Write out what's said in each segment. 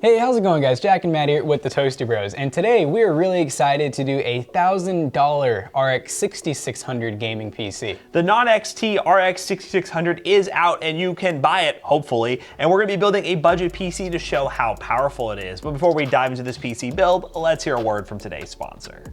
Hey, how's it going guys? Jack and Matt here with the Toasty Bros, and today we are really excited to do a $1,000 RX 6600 gaming PC. The non-XT RX 6600 is out and you can buy it, hopefully, and we're gonna be building a budget PC to show how powerful it is. But before we dive into this PC build, let's hear a word from today's sponsor.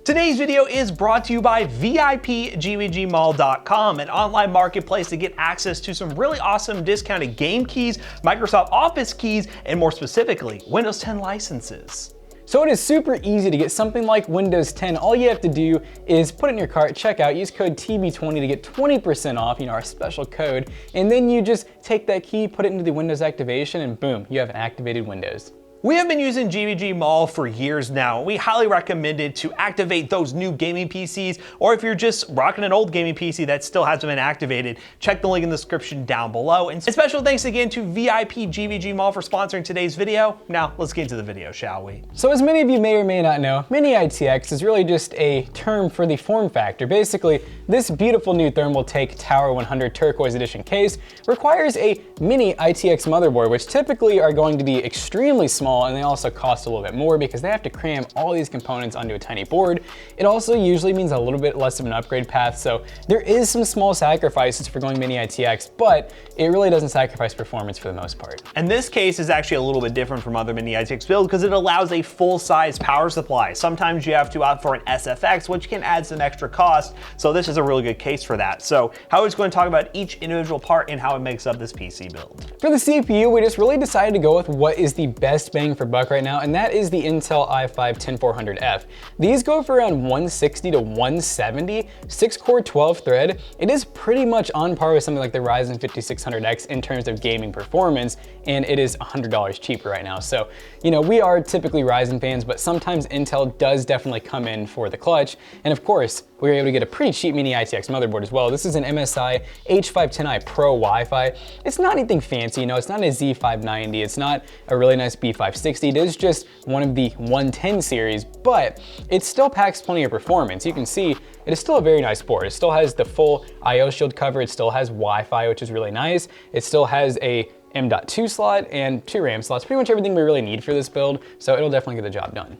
Today's video is brought to you by VIPGVGMall.com, an online marketplace to get access to some really awesome discounted game keys, Microsoft Office keys, and more specifically, Windows 10 licenses. So it is super easy to get something like Windows 10. All you have to do is put it in your cart, check out, use code TB20 to get 20% off, our special code, and then you just take that key, put it into the Windows activation, and boom, you have an activated Windows. We have been using GVG Mall for years now. We highly recommend it to activate those new gaming PCs, or if you're just rocking an old gaming PC that still hasn't been activated, check the link in the description down below. And special thanks again to VIP GVG Mall for sponsoring today's video. Now, let's get into the video, shall we? So as many of you may or may not know, Mini ITX is really just a term for the form factor. Basically, this beautiful new Thermaltake Tower 100 Turquoise Edition case requires a Mini ITX motherboard, which typically are going to be extremely small, and they also cost a little bit more because they have to cram all these components onto a tiny board. It also usually means a little bit less of an upgrade path, so there is some small sacrifices for going Mini ITX, but it really doesn't sacrifice performance for the most part. And this case is actually a little bit different from other Mini ITX builds because it allows a full-size power supply. Sometimes you have to opt for an SFX, which can add some extra cost, so this is a really good case for that. So I was going to talk about each individual part and how it makes up this PC build. For the CPU, we just really decided to go with what is the best bang for buck right now, and that is the Intel i5-10400F. These go for around 160 to 170, 6-core 12-thread. It is pretty much on par with something like the Ryzen 5600X in terms of gaming performance, and it is $100 cheaper right now. So, we are typically Ryzen fans, but sometimes Intel does definitely come in for the clutch, and of course, we were able to get a pretty cheap Mini ITX motherboard as well. This is an MSI H510i Pro Wi-Fi. It's not anything fancy, it's not a Z590, it's not a really nice B560, it is just one of the 110 series, but it still packs plenty of performance. You can see it is still a very nice board. It still has the full IO shield cover, it still has Wi-Fi, which is really nice. It still has a M.2 slot and 2 RAM slots, pretty much everything we really need for this build, so it'll definitely get the job done.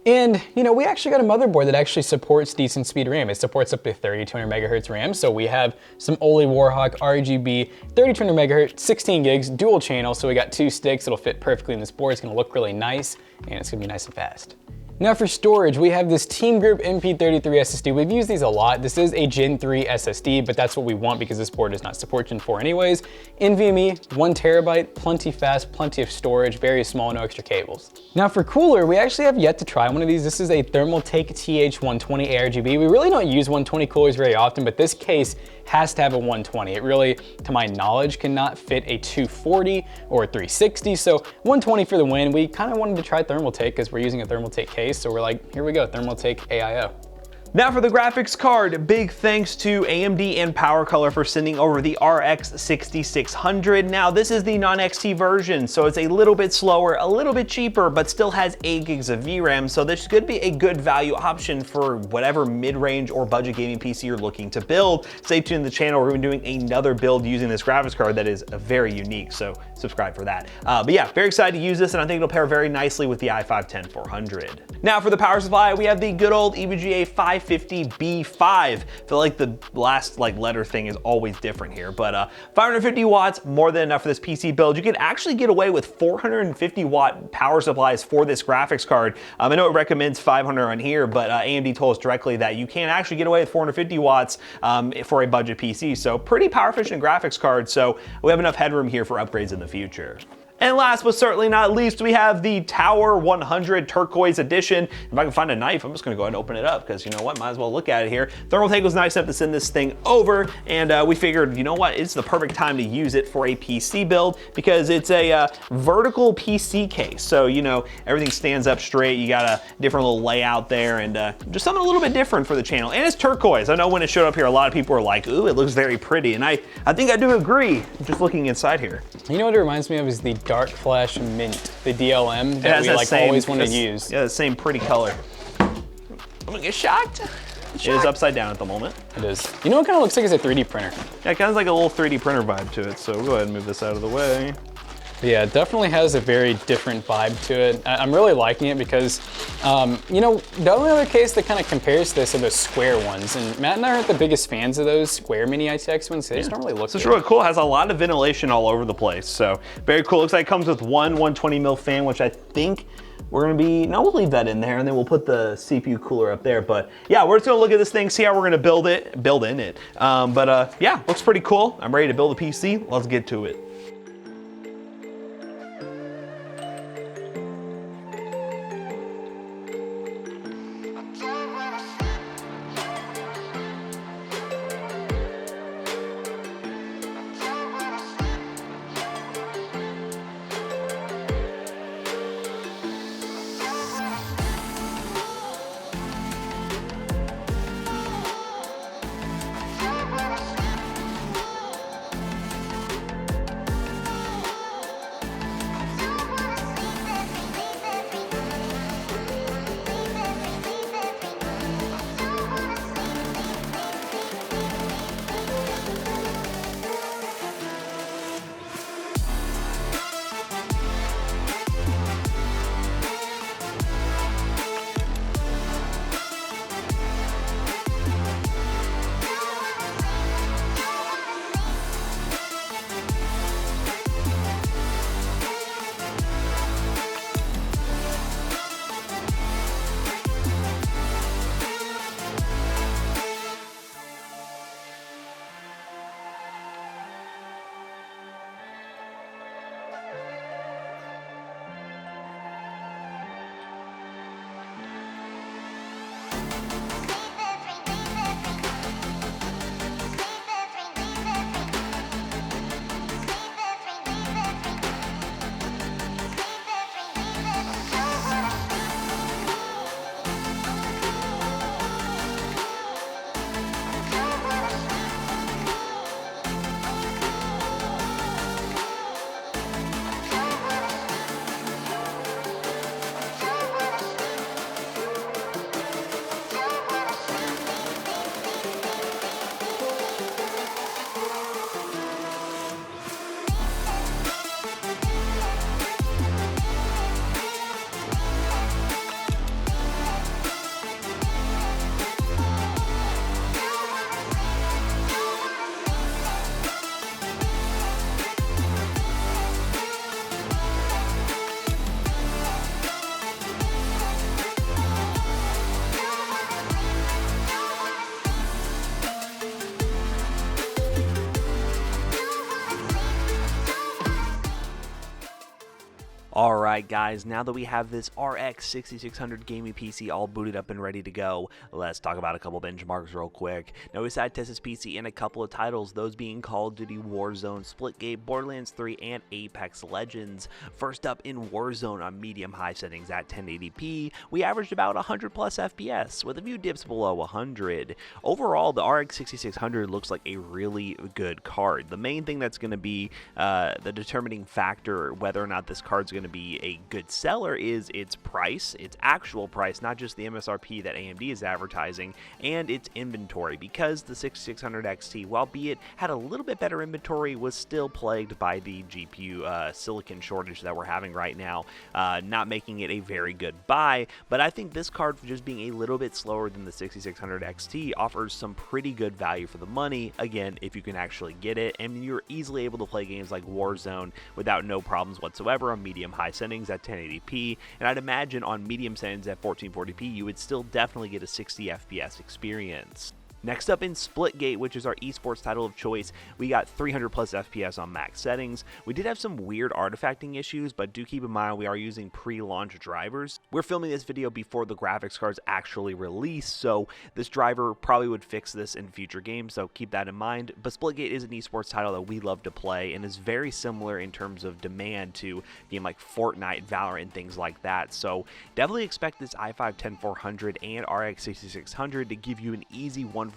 And we actually got a motherboard that actually supports decent speed RAM. It supports up to 3200 megahertz RAM. So we have some Oli Warhawk RGB 3200 megahertz, 16 gigs, dual channel. So we got 2 sticks. It'll fit perfectly in this board. It's gonna look really nice, and it's gonna be nice and fast. Now for storage, we have this Team Group MP33 SSD. We've used these a lot. This is a Gen 3 SSD, but that's what we want because this board does not support Gen 4 anyways. NVMe, 1 terabyte, plenty fast, plenty of storage, very small, no extra cables. Now for cooler, we actually have yet to try one of these. This is a Thermaltake TH120 ARGB. We really don't use 120 coolers very often, but this case has to have a 120. It really, to my knowledge, cannot fit a 240 or a 360, so 120 for the win. We kind of wanted to try Thermaltake because we're using a Thermaltake case, so we're like, here we go, Thermaltake AIO. Now for the graphics card, big thanks to AMD and PowerColor for sending over the RX 6600. Now this is the non-XT version, so it's a little bit slower, a little bit cheaper, but still has 8 gigs of VRAM, so this could be a good value option for whatever mid-range or budget gaming PC you're looking to build. Stay tuned to the channel, we're doing another build using this graphics card that is very unique, so subscribe for that. But yeah, very excited to use this, and I think it'll pair very nicely with the i5-10400. Now for the power supply, we have the good old EVGA 550B5. I feel like the last letter thing is always different here, but 550 watts, more than enough for this PC build. You can actually get away with 450 watt power supplies for this graphics card. I know it recommends 500 on here, but AMD told us directly that you can actually get away with 450 watts for a budget PC. So pretty power efficient graphics card. So we have enough headroom here for upgrades in the future. And last but certainly not least, we have the Tower 100 Turquoise Edition. If I can find a knife, I'm just gonna go ahead and open it up because you know what, might as well look at it here. Thermaltake was nice enough to send this thing over, and we figured, you know what, it's the perfect time to use it for a PC build because it's a vertical PC case. So, everything stands up straight. You got a different little layout there, and just something a little bit different for the channel. And it's turquoise. I know when it showed up here, a lot of people were like, ooh, it looks very pretty. And I think I do agree, just looking inside here. You know what it reminds me of is the Dark Flash Mint, the DLM that we always want to use. Yeah, the same pretty color. I'm gonna get shocked. It is upside down at the moment. It is. You know what kind of looks like it's a 3D printer? Yeah, it kind of like a little 3D printer vibe to it. So we'll go ahead and move this out of the way. Yeah, it definitely has a very different vibe to it. I'm really liking it because, you know, the only other case that kind of compares to this are the square ones, and Matt and I aren't the biggest fans of those square mini ITX ones. They just don't really look So it's good. really cool. It has a lot of ventilation all over the place. So very cool. Looks like it comes with one 120 mil fan, which I think we're gonna be, no, we'll leave that in there and then we'll put the CPU cooler up there. But yeah, we're just gonna look at this thing, see how we're gonna build in it. Yeah, looks pretty cool. I'm ready to build a PC. Let's get to it. Alright guys, now that we have this RX 6600 gaming PC all booted up and ready to go, let's talk about a couple benchmarks real quick. Now we decided to test this PC in a couple of titles, those being Call of Duty Warzone, Splitgate, Borderlands 3, and Apex Legends. First up in Warzone on medium-high settings at 1080p, we averaged about 100 plus FPS, with a few dips below 100. Overall, the RX 6600 looks like a really good card. The main thing that's going to be the determining factor whether or not this card's going to be a good seller is its price, its actual price, not just the MSRP that AMD is advertising, and its inventory, because the 6600 XT, while be it had a little bit better inventory, was still plagued by the GPU silicon shortage that we're having right now, not making it a very good buy. But I think this card, for just being a little bit slower than the 6600 XT, offers some pretty good value for the money, again, if you can actually get it, and you're easily able to play games like Warzone without no problems whatsoever on medium-high settings at 1080p, and I'd imagine on medium settings at 1440p you would still definitely get a 60 FPS experience. Next up in Splitgate, which is our esports title of choice, we got 300 plus FPS on max settings. We did have some weird artifacting issues, but do keep in mind we are using pre-launch drivers. We're filming this video before the graphics cards actually release, so this driver probably would fix this in future games, so keep that in mind. But Splitgate is an esports title that we love to play and is very similar in terms of demand to game like Fortnite, Valorant, things like that. So definitely expect this i5-10400 and RX 6600 to give you an easy 144Hz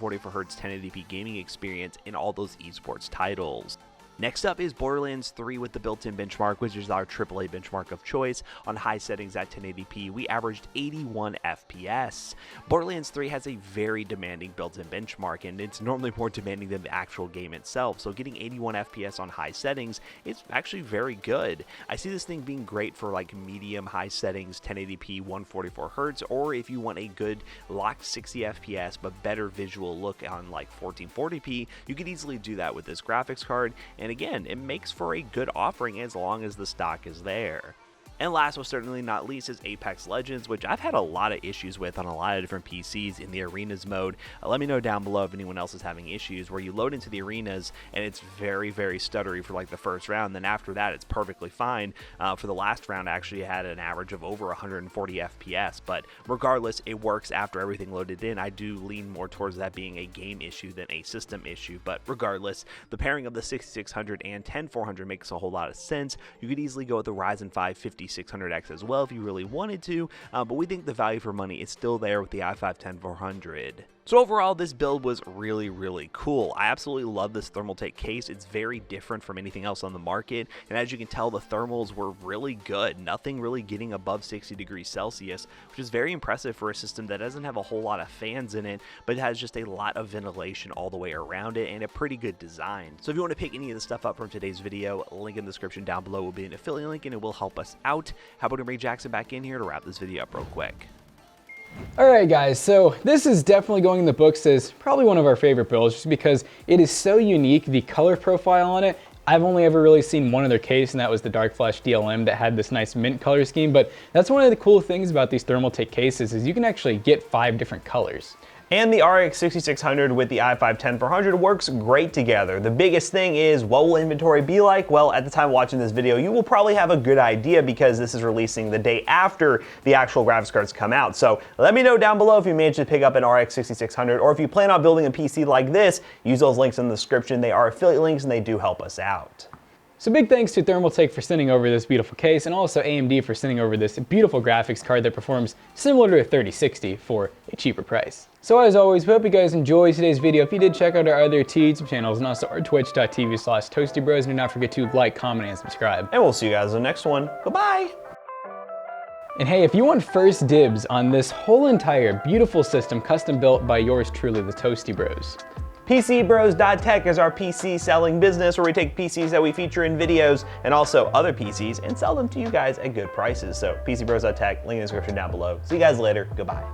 1080p gaming experience in all those esports titles. Next up is Borderlands 3 with the built-in benchmark, which is our AAA benchmark of choice. On high settings at 1080p, we averaged 81 FPS. Borderlands 3 has a very demanding built-in benchmark, and it's normally more demanding than the actual game itself, so getting 81 FPS on high settings is actually very good. I see this thing being great for like medium high settings, 1080p, 144 Hz, or if you want a good locked 60 FPS but better visual look on like 1440p, you could easily do that with this graphics card, and again, it makes for a good offering as long as the stock is there. And last but certainly not least is Apex Legends, which I've had a lot of issues with on a lot of different PCs in the arenas mode. Let me know down below if anyone else is having issues where you load into the arenas and it's very, very stuttery for like the first round. Then after that, it's perfectly fine. For the last round, I actually had an average of over 140 FPS, but regardless, it works after everything loaded in. I do lean more towards that being a game issue than a system issue, but regardless, the pairing of the 6600 and 10400 makes a whole lot of sense. You could easily go with the Ryzen 5 5600X as well if you really wanted to, but we think the value for money is still there with the i5 10400. So overall, this build was really, really cool. I absolutely love this Thermaltake case. It's very different from anything else on the market, and as you can tell, the thermals were really good. Nothing really getting above 60 degrees Celsius, which is very impressive for a system that doesn't have a whole lot of fans in it, but it has just a lot of ventilation all the way around it and a pretty good design. So if you want to pick any of the stuff up from today's video, link in the description down below will be an affiliate link and it will help us out. How about we bring Jackson back in here to wrap this video up real quick? Alright guys, so this is definitely going in the books as probably one of our favorite builds just because it is so unique. The color profile on it, I've only ever really seen one other case, and that was the Dark Flash DLM that had this nice mint color scheme, but that's one of the cool things about these Thermaltake cases is you can actually get 5 different colors. And the RX 6600 with the i5 10400 works great together. The biggest thing is, what will inventory be like? Well, at the time watching this video, you will probably have a good idea because this is releasing the day after the actual graphics cards come out. So let me know down below if you managed to pick up an RX 6600, or if you plan on building a PC like this, use those links in the description. They are affiliate links and they do help us out. So big thanks to Thermaltake for sending over this beautiful case, and also AMD for sending over this beautiful graphics card that performs similar to a 3060 for a cheaper price. So as always, we hope you guys enjoyed today's video. If you did, check out our other YouTube channels and also our twitch.tv/ToastyBros, and do not forget to like, comment, and subscribe. And we'll see you guys in the next one. Goodbye! And hey, if you want first dibs on this whole entire beautiful system custom built by yours truly, the Toasty Bros, PCBros.tech is our PC selling business where we take PCs that we feature in videos and also other PCs and sell them to you guys at good prices. So PCBros.tech, link in the description down below. See you guys later. Goodbye.